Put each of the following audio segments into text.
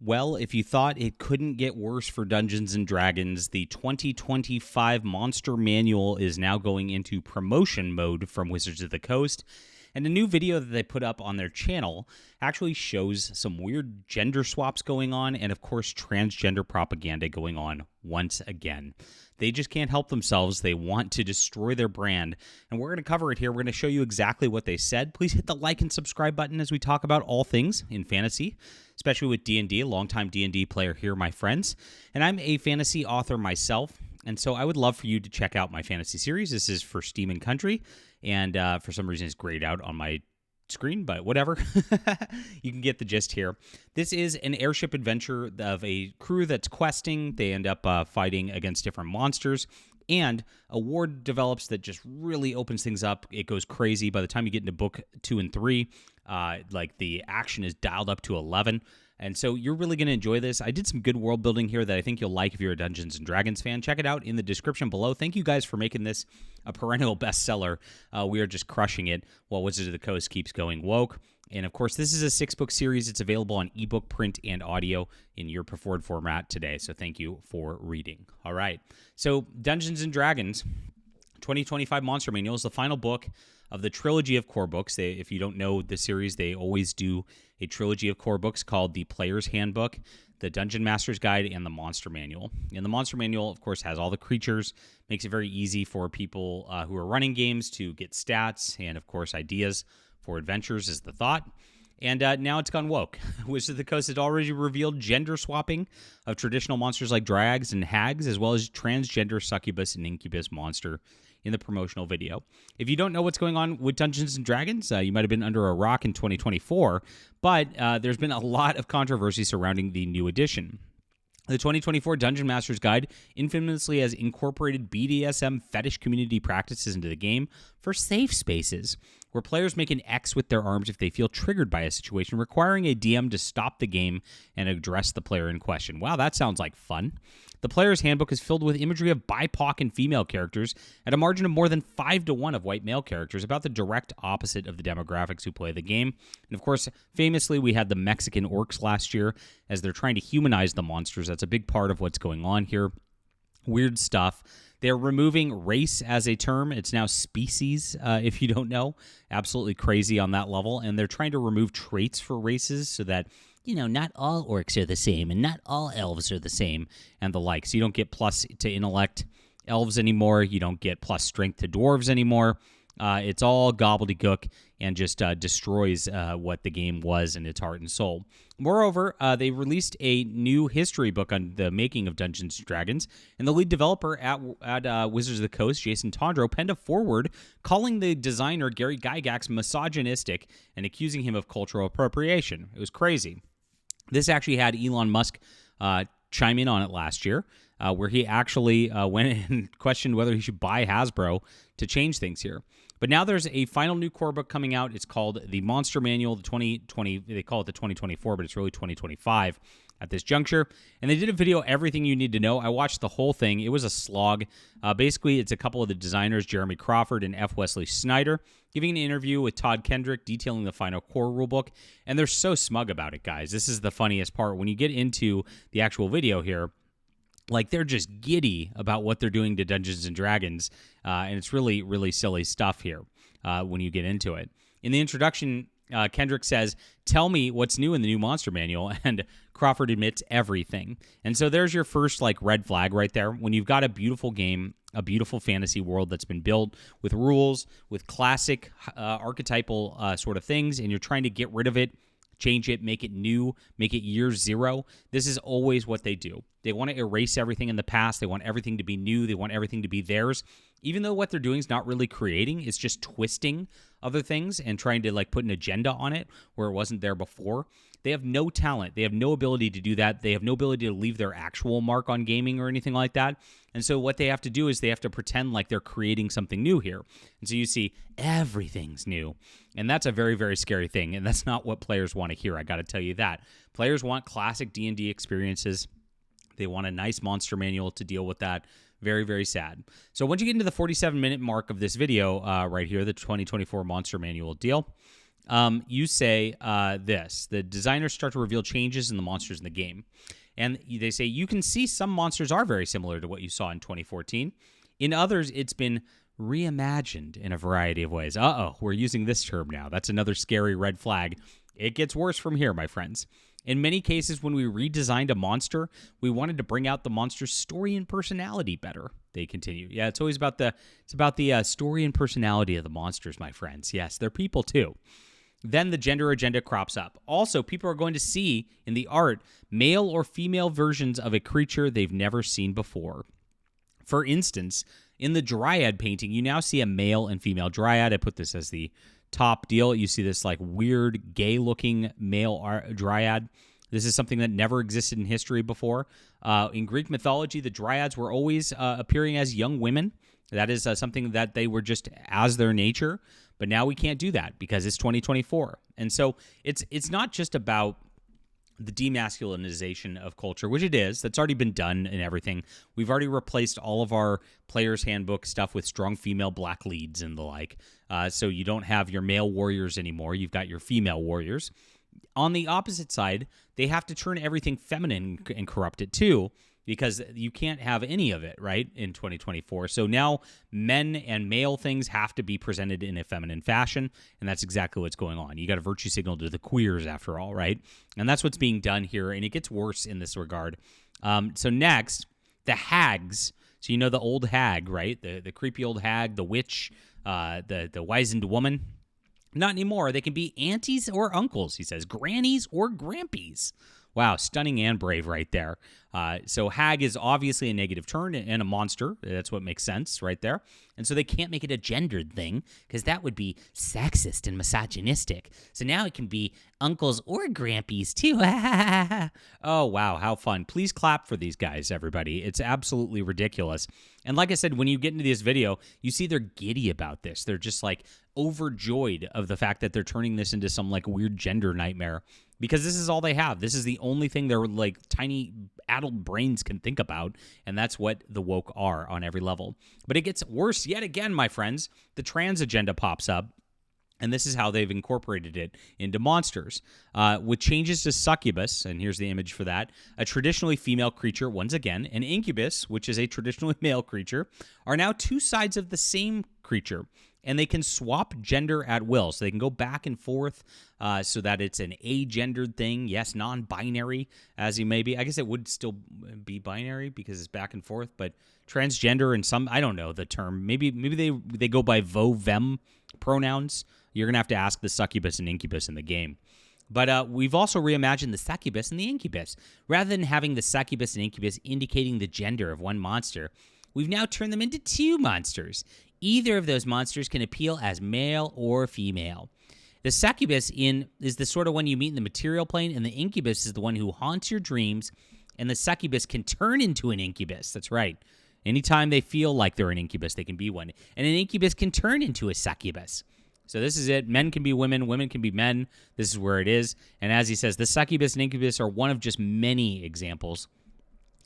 Well, if you thought it couldn't get worse for Dungeons & Dragons, the 2025 Monster Manual is now going into promotion mode from Wizards of the Coast. And a new video that they put up on their channel actually shows some weird gender swaps going on and, of course, transgender propaganda going on once again. They just can't help themselves. They want to destroy their brand. And we're going to cover it here. We're going to show you exactly what they said. Please hit the like and subscribe button as we talk about all things in fantasy, especially with D&D, a longtime D&D player here, my friends. And I'm a fantasy author myself. And so I would love for you to check out my fantasy series. This is for Steam and Country. And for some reason, it's grayed out on my screen, but whatever. You can get the gist here. This is an airship adventure of a crew that's questing. They end up fighting against different monsters. And a ward develops that just really opens things up. It goes crazy. By the time you get into book 2 and 3, like the action is dialed up to 11. And so you're really going to enjoy this. I did some good world building here that I think you'll like if you're a Dungeons & Dragons fan. Check it out in the description below. Thank you guys for making this a perennial bestseller. We are just crushing it while Wizards of the Coast keeps going woke. And, of course, this is a 6-book series. It's available on ebook, print, and audio in your preferred format today. So thank you for reading. All right. So Dungeons & Dragons 2025 Monster Manual is the final book of the trilogy of core books. If you don't know the series, they always do a trilogy of core books called the Player's Handbook, the Dungeon Master's Guide, and the Monster Manual. And the Monster Manual, of course, has all the creatures, makes it very easy for people who are running games to get stats and, of course, ideas for adventures is the thought. And now it's gone woke. Wizards of the Coast has already revealed gender swapping of traditional monsters like Dryads and Hags, as well as transgender succubus and incubus monster in the promotional video. If you don't know what's going on with Dungeons & Dragons, you might have been under a rock in 2024, but there's been a lot of controversy surrounding the new edition. The 2024 Dungeon Master's Guide infamously has incorporated BDSM fetish community practices into the game for safe spaces, where players make an X with their arms if they feel triggered by a situation, requiring a DM to stop the game and address the player in question. Wow, that sounds like fun. The Player's Handbook is filled with imagery of BIPOC and female characters at a margin of more than 5-to-1 of white male characters, about the direct opposite of the demographics who play the game. And of course, famously, we had the Mexican orcs last year as they're trying to humanize the monsters. That's a big part of what's going on here. Weird stuff. They're removing race as a term. It's now species, if you don't know. Absolutely crazy on that level. And they're trying to remove traits for races so that, you know, not all orcs are the same and not all elves are the same and the like. So you don't get plus to intellect elves anymore. You don't get plus strength to dwarves anymore. It's all gobbledygook and just destroys what the game was in its heart and soul. Moreover, they released a new history book on the making of Dungeons & Dragons, and the lead developer at Wizards of the Coast, Jason Tondreau, penned a foreword calling the designer, Gary Gygax, misogynistic and accusing him of cultural appropriation. It was crazy. This actually had Elon Musk chime in on it last year, where he actually went and questioned whether he should buy Hasbro to change things here. But now there's a final new core book coming out. It's called the Monster Manual, the 2020. They call it the 2024, but it's really 2025 at this juncture. And they did a video, Everything You Need to Know. I watched the whole thing. It was a slog. Basically, it's a couple of the designers, Jeremy Crawford and F. Wesley Snyder, giving an interview with Todd Kendrick detailing the final core rulebook. And they're so smug about it, guys. This is the funniest part. When you get into the actual video here, like, they're just giddy about what they're doing to Dungeons & Dragons, and it's really, really silly stuff here when you get into it. In the introduction, Kendrick says, "Tell me what's new in the new Monster Manual," and Crawford admits everything. And so there's your first, like, red flag right there. When you've got a beautiful game, a beautiful fantasy world that's been built with rules, with classic archetypal sort of things, and you're trying to get rid of it, change it, make it new, make it year zero. This is always what they do. They want to erase everything in the past. They want everything to be new. They want everything to be theirs. Even though what they're doing is not really creating, it's just twisting other things and trying to, like, put an agenda on it where it wasn't there before. They have no talent. They have no ability to do that. They have no ability to leave their actual mark on gaming or anything like that. And so what they have to do is they have to pretend like they're creating something new here. And so you see everything's new. And that's a very, very scary thing. And that's not what players want to hear. I got to tell you that. Players want classic D&D experiences. They want a nice monster manual to deal with that. Very, very sad. So once you get into the 47-minute mark of this video right here, the 2024 Monster Manual deal, you say this. The designers start to reveal changes in the monsters in the game. And they say, you can see some monsters are very similar to what you saw in 2014. In others, it's been reimagined in a variety of ways. Uh-oh, we're using this term now. That's another scary red flag. It gets worse from here, my friends. In many cases, when we redesigned a monster, we wanted to bring out the monster's story and personality better. They continue. Yeah, it's always about the story and personality of the monsters, my friends. Yes, they're people too. Then the gender agenda crops up. Also, people are going to see in the art male or female versions of a creature they've never seen before. For instance, in the Dryad painting, you now see a male and female Dryad. I put this as the top deal. You see this like weird gay-looking male Dryad. This is something that never existed in history before. In Greek mythology, the Dryads were always appearing as young women. That is something that they were just as their nature. But now we can't do that because it's 2024. And so it's not just about the demasculinization of culture, which it is. That's already been done and everything. We've already replaced all of our player's handbook stuff with strong female black leads and the like. So you don't have your male warriors anymore. You've got your female warriors. On the opposite side, they have to turn everything feminine and corrupt it too, because you can't have any of it, right, in 2024. So now men and male things have to be presented in a feminine fashion, and that's exactly what's going on. You got a virtue signal to the queers, after all, right? And that's what's being done here, and it gets worse in this regard. So next, the hags. So you know the old hag, right? The creepy old hag, the witch, the wizened woman. Not anymore. They can be aunties or uncles, he says, grannies or grampies. Wow, stunning and brave right there. So hag is obviously a negative term and a monster. That's what makes sense right there. And so they can't make it a gendered thing because that would be sexist and misogynistic. So now it can be uncles or grampies too. Oh, wow, how fun. Please clap for these guys, everybody. It's absolutely ridiculous. And like I said, when you get into this video, you see they're giddy about this. They're just like overjoyed of the fact that they're turning this into some like weird gender nightmare. Because this is all they have. This is the only thing their like tiny addled brains can think about, and that's what the woke are on every level. But it gets worse yet again, my friends. The trans agenda pops up, and this is how they've incorporated it into monsters. With changes to succubus, and here's the image for that, a traditionally female creature, once again, and incubus, which is a traditionally male creature, are now two sides of the same creature. And they can swap gender at will. So they can go back and forth so that it's an agendered thing. Yes, non-binary as you may be. I guess it would still be binary because it's back and forth. But transgender and some, I don't know the term. Maybe they go by vo, them pronouns. You're going to have to ask the succubus and incubus in the game. But we've also reimagined the succubus and the incubus. Rather than having the succubus and incubus indicating the gender of one monster, we've now turned them into two monsters. Either of those monsters can appeal as male or female. The succubus is the sort of one you meet in the material plane, and the incubus is the one who haunts your dreams, and the succubus can turn into an incubus. That's right. Anytime they feel like they're an incubus, they can be one. And an incubus can turn into a succubus. So this is it. Men can be women. Women can be men. This is where it is. And as he says, the succubus and incubus are one of just many examples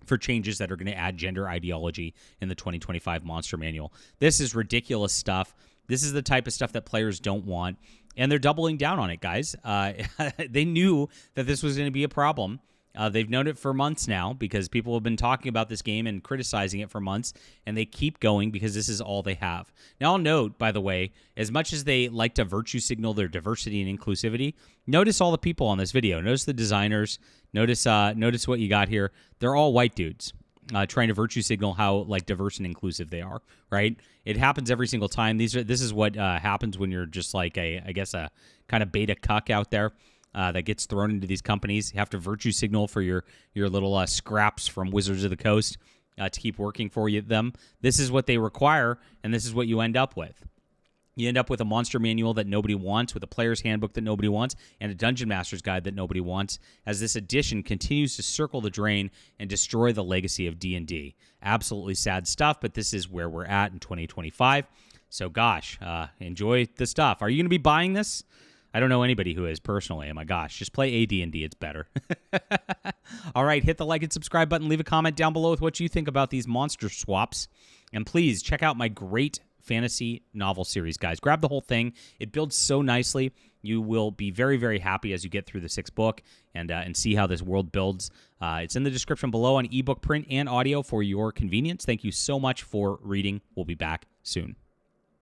for changes that are going to add gender ideology in the 2025 Monster Manual. This is ridiculous stuff. This is the type of stuff that players don't want, and they're doubling down on it, guys. They knew that this was going to be a problem. They've known it for months now because people have been talking about this game and criticizing it for months, and they keep going because this is all they have. Now, I'll note, by the way, as much as they like to virtue signal their diversity and inclusivity, notice all the people on this video. Notice the designers. Notice what you got here. They're all white dudes trying to virtue signal how like diverse and inclusive they are, right? It happens every single time. This is what happens when you're just like I guess a kind of beta cuck out there. That gets thrown into these companies. You have to virtue signal for your little scraps from Wizards of the Coast to keep working for them. This is what they require, and this is what you end up with. You end up with a monster manual that nobody wants, with a player's handbook that nobody wants, and a dungeon master's guide that nobody wants, as this edition continues to circle the drain and destroy the legacy of D&D. Absolutely sad stuff, but this is where we're at in 2025. So gosh, enjoy the stuff. Are you going to be buying this? I don't know anybody who is personally. Oh my gosh, just play AD&D. It's better. All right, hit the like and subscribe button. Leave a comment down below with what you think about these monster swaps. And please check out my great fantasy novel series, guys. Grab the whole thing. It builds so nicely. You will be very, very happy as you get through the 6th book and see how this world builds. It's in the description below on ebook, print, and audio for your convenience. Thank you so much for reading. We'll be back soon.